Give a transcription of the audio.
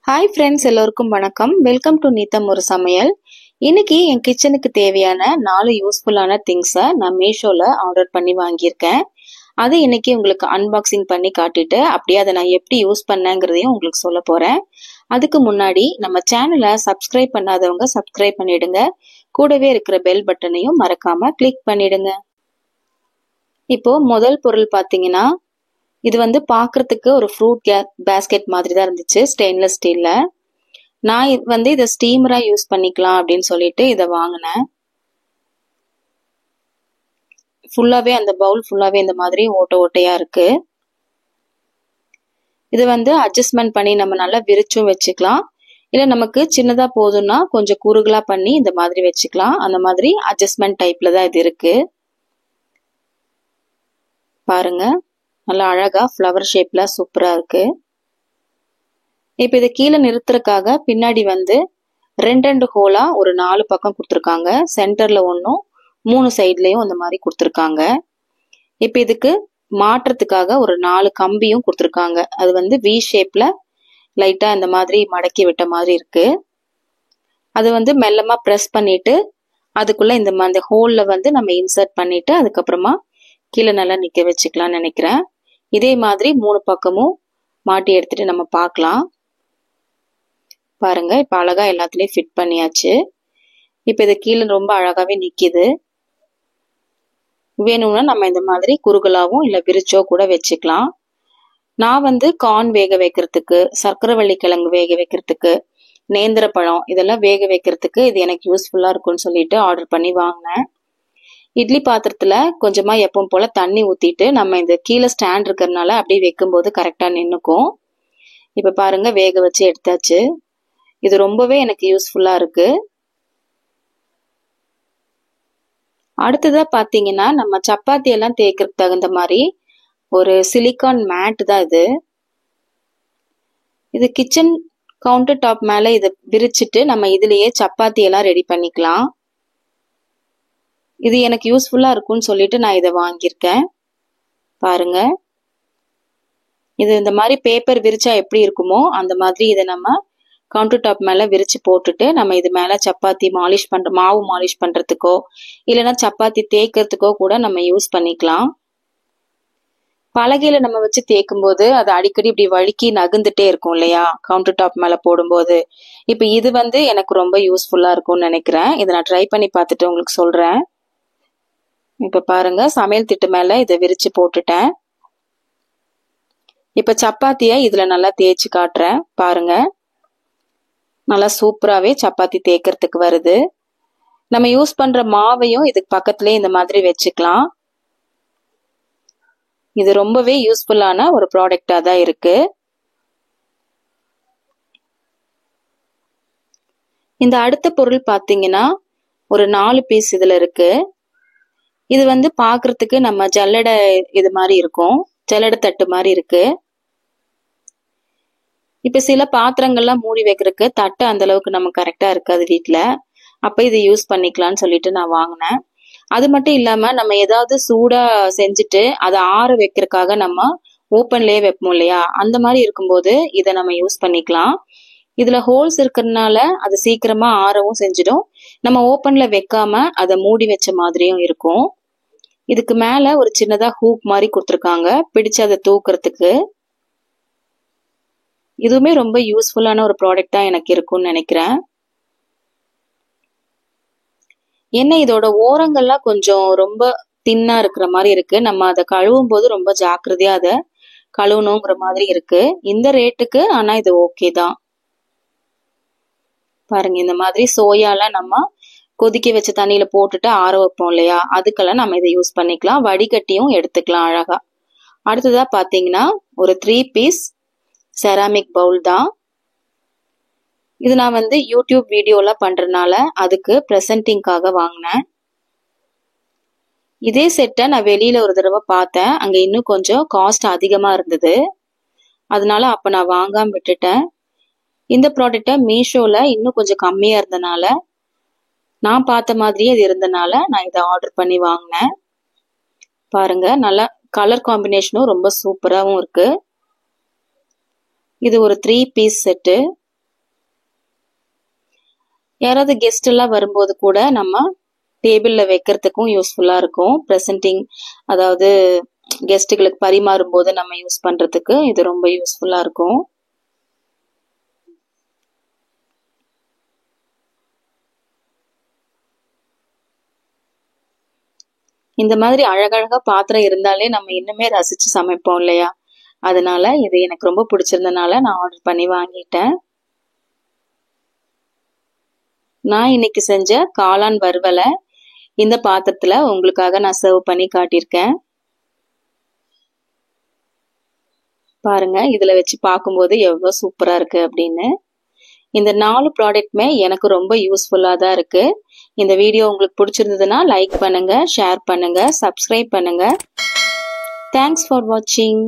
Hi friends, எல்லோருக்கும் வணக்கம். Welcome to நீத்தம் ஒரு சமையல். இன்னைக்கு என் கிச்சனுக்கு தேவையான 4 யூஸ்ஃபுல்லான திங்ஸை நான் மீஷோல ஆர்டர் பண்ணி வாங்கியிருக்கேன். அதை இன்னைக்கு உங்களுக்கு அன்பாக்சிங் பண்ணி காட்டிட்டு அப்படியே அதை நான் எப்படி யூஸ் பண்ணேங்கிறதையும் உங்களுக்கு சொல்ல போறேன். அதுக்கு முன்னாடி நம்ம சேனலை சப்ஸ்கிரைப் பண்ணாதவங்க சப்ஸ்கிரைப் பண்ணிடுங்க. கூடவே இருக்கிற பெல் பட்டனையும் மறக்காம கிளிக் பண்ணிடுங்க. இப்போ முதல் பொருள் பார்த்தீங்கன்னா, இது வந்து பார்க்கறதுக்கு ஒரு ஃப்ரூட் பேஸ்கெட் மாதிரி தான் இருந்துச்சு, ஸ்டெயின்லெஸ் ஸ்டீல்ல. நான் வந்து இதை ஸ்டீமரா யூஸ் பண்ணிக்கலாம் அப்படின்னு சொல்லிட்டு இதை வாங்கினேன். ஃபுல்லாவே அந்த பவுல் ஃபுல்லாவே இந்த மாதிரி ஓட்டை ஓட்டையா இருக்கு. இது வந்து அட்ஜஸ்ட்மெண்ட் பண்ணி நம்ம நல்லா விரிச்சும் வச்சுக்கலாம். இல்ல நமக்கு சின்னதா போதும்னா கொஞ்சம் குறுகலா பண்ணி இந்த மாதிரி வச்சுக்கலாம். அந்த மாதிரி அட்ஜஸ்ட்மெண்ட் டைப்ல தான் இது இருக்கு. பாருங்க, நல்லா அழகா ஃப்ளவர் ஷேப்ல சூப்பரா இருக்கு. இப்ப இதை கீழே நிறுத்துறதுக்காக பின்னாடி வந்து ரெண்டு ஹோலா ஒரு 4 பக்கம் கொடுத்துருக்காங்க. சென்டர்ல ஒன்னும் 3 சைட்லயும் அந்த மாதிரி கொடுத்துருக்காங்க. இப்ப இதுக்கு மாற்றுறதுக்காக ஒரு 4 கம்பியும் கொடுத்துருக்காங்க. அது வந்து வி ஷேப்ல லைட்டா இந்த மாதிரி மடக்கி விட்ட மாதிரி இருக்கு. அது வந்து மெல்லமா பிரஸ் பண்ணிட்டு அதுக்குள்ள இந்த ஹோல்ல வந்து நம்ம இன்சர்ட் பண்ணிட்டு அதுக்கப்புறமா கீழே நல்லா நிக்க வச்சுக்கலாம்னு நினைக்கிறேன். இதே மாதிரி 3 பக்கமும் மாட்டி எடுத்துட்டு நம்ம பார்க்கலாம். பாருங்க, இப்ப அழகா எல்லாத்துலயும் ஃபிட் பண்ணியாச்சு. இப்ப இது கீழே ரொம்ப அழகாவே நிக்குது. வேணும்னா நம்ம இந்த மாதிரி குறுகலாவும் இல்ல விரிச்சோ கூட வச்சுக்கலாம். நான் வந்து கார்ன் வேக வைக்கிறதுக்கு, சர்க்கரைவள்ளி கிழங்கு வேக வைக்கிறதுக்கு, நேந்திர பழம் இதெல்லாம் வேக வைக்கிறதுக்கு இது எனக்கு யூஸ்ஃபுல்லா இருக்கும்னு சொல்லிட்டு ஆர்டர் பண்ணி வாங்கினேன். இட்லி பாத்திரத்துல கொஞ்சமா எப்பவும் போல தண்ணி ஊத்திட்டு நம்ம இந்த கீழே ஸ்டாண்ட் இருக்கிறதுனால அப்படியே வைக்கும்போது கரெக்டா நின்னுக்கும். இப்ப பாருங்க, வேக வச்சு எடுத்தாச்சு. இது ரொம்பவே எனக்கு யூஸ்ஃபுல்லா இருக்கு. அடுத்ததா பாத்தீங்கன்னா, நம்ம சப்பாத்தி எல்லாம் தேய்க்கிறதுக்கு தகுந்த மாதிரி ஒரு சிலிக்கான் மேட் தான் இது. இது கிச்சன் கவுண்டர் டாப் மேல இதை விரிச்சிட்டு நம்ம இதுலயே சப்பாத்தி எல்லாம் ரெடி பண்ணிக்கலாம். இது எனக்கு யூஸ்ஃபுல்லா இருக்கும்னு சொல்லிட்டு நான் இதை வாங்கியிருக்கேன். பாருங்க, இது இந்த மாதிரி பேப்பர் விரிச்சா எப்படி இருக்குமோ அந்த மாதிரி இதை நம்ம கவுண்டர் டாப் மேல விரிச்சு போட்டுட்டு நம்ம இது மேல சப்பாத்தி மாவு மாலிஷ் பண்றதுக்கோ இல்லைன்னா சப்பாத்தி தேய்க்கிறதுக்கோ கூட நம்ம யூஸ் பண்ணிக்கலாம். பலகையில நம்ம வச்சு தேய்க்கும் போது அது அடிக்கடி இப்படி வழுக்கி நகுந்துட்டே இருக்கும் இல்லையா, கவுண்டர் டாப் மேல போடும்போது. இப்ப இது வந்து எனக்கு ரொம்ப யூஸ்ஃபுல்லா இருக்கும்னு நினைக்கிறேன். இதை நான் ட்ரை பண்ணி பார்த்துட்டு உங்களுக்கு சொல்றேன். இப்ப பாருங்க, சமையல் திட்டு மேல இதை விரிச்சு போட்டுட்டேன். இப்ப சப்பாத்திய இதுல நல்லா தேய்ச்சி காட்டுறேன். பாருங்க, நல்லா சூப்பராவே சப்பாத்தி தேய்க்கிறதுக்கு வருது. நம்ம யூஸ் பண்ற மாவையும் இதுக்கு பக்கத்துலயே இந்த மாதிரி வச்சுக்கலாம். இது ரொம்பவே யூஸ்ஃபுல்லான ஒரு ப்ராடக்டா தான் இருக்கு. இந்த அடுத்த பொருள் பாத்தீங்கன்னா ஒரு 4 பீஸ் இதுல இருக்கு. இது வந்து பாக்குறதுக்கு நம்ம ஜல்லடை இது மாதிரி இருக்கும், ஜல்லடை தட்டு மாதிரி இருக்கு. இப்ப சில பாத்திரங்கள்லாம் மூடி வைக்கிறதுக்கு தட்டு அந்த அளவுக்கு நம்ம கரெக்டா இருக்காது வீட்டுல. அப்ப இது யூஸ் பண்ணிக்கலாம்னு சொல்லிட்டு நான் வாங்கினேன். அது மட்டும் இல்லாம நம்ம ஏதாவது சூடா செஞ்சுட்டு அதை ஆற வைக்கிறதுக்காக நம்ம ஓப்பன்லயே வைப்போம் இல்லையா, அந்த மாதிரி இருக்கும்போது இதை நம்ம யூஸ் பண்ணிக்கலாம். இதுல ஹோல்ஸ் இருக்கிறதுனால அது சீக்கிரமா ஆறவும் செஞ்சிடும். நம்ம ஓப்பன்ல வைக்காம அதை மூடி வச்ச மாதிரியும் இருக்கும். இதுக்கு மேல ஒரு சின்னதா ஹூக் மாதிரி கொடுத்துருக்காங்க, பிடிச்சு அதை தூக்குறதுக்கு. இதுவுமே ரொம்ப யூஸ்ஃபுல்லான ஒரு ப்ராடக்ட் தான் எனக்கு இருக்கும்னு நினைக்கிறேன். என்ன இதோட ஓரங்கள்லாம் கொஞ்சம் ரொம்ப தின்னா இருக்கிற மாதிரி இருக்கு. நம்ம அதை கழுவும் போது ரொம்ப ஜாக்கிரதையா அதை கழுவணுங்கிற மாதிரி இருக்கு. இந்த ரேட்டுக்கு ஆனா இது ஓகே தான். பாருங்க, இந்த மாதிரி சோயாலாம் நம்ம கொதிக்க வச்ச தண்ணியில போட்டுட்டு ஆற வைப்போம் இல்லையா, அதுக்கெல்லாம் நம்ம இதை யூஸ் பண்ணிக்கலாம். வடிகட்டியும் எடுத்துக்கலாம் அழகா. அடுத்ததா பாத்தீங்கன்னா ஒரு 3 பீஸ் செராமிக் பவுல் தான். இது நான் வந்து யூடியூப் வீடியோலாம் பண்றதுனால அதுக்கு பிரசன்டிங்காக வாங்கினேன். இதே செட்டை நான் வெளியில ஒரு தடவை பார்த்தேன். அங்க இன்னும் கொஞ்சம் காஸ்ட் அதிகமா இருந்தது, அதனால அப்ப நான் வாங்காம விட்டுட்டேன். இந்த ப்ராடக்ட மீஷோல இன்னும் கொஞ்சம் கம்மியா இருந்தனால, நான் பார்த்த மாதிரியே இது இருந்தனால நான் இதை ஆர்டர் பண்ணி வாங்கினேன். பாருங்க, நல்லா கலர் காம்பினேஷனும் ரொம்ப சூப்பராகவும் இருக்கு. இது ஒரு 3 பீஸ் செட்டு. யாராவது கெஸ்ட் எல்லாம் வரும்போது கூட நம்ம டேபிள்ல வைக்கிறதுக்கும் யூஸ்ஃபுல்லா இருக்கும். ப்ரெசென்டிங், அதாவது கெஸ்ட்டுகளுக்கு பரிமாறும் போது நம்ம யூஸ் பண்றதுக்கு இது ரொம்ப யூஸ்ஃபுல்லா இருக்கும். இந்த மாதிரி அழகழகா பாத்திரம் இருந்தாலே நம்ம இன்னுமே ரசிச்சு சமைப்போம் இல்லையா? அதனால இது எனக்கு ரொம்ப பிடிச்சிருந்தனால நான் ஆர்டர் பண்ணி வாங்கிட்டேன். நான் இன்னைக்கு செஞ்ச காளான் வறுவலை இந்த பாத்திரத்துல உங்களுக்காக நான் சர்வ் பண்ணி காட்டியிருக்கேன். பாருங்க, இதுல வச்சு பார்க்கும்போது எவ்வளவு சூப்பரா இருக்கு அப்படின்னு. இந்த 4 ப்ராடக்ட்மே எனக்கு ரொம்ப யூஸ்ஃபுல்லா தான் இருக்கு. இந்த வீடியோ உங்களுக்கு பிடிச்சிருந்ததுன்னா லைக் பண்ணுங்க, ஷேர் பண்ணுங்க, சப்ஸ்கிரைப் பண்ணுங்க. தேங்க்ஸ் ஃபார் வாட்சிங்.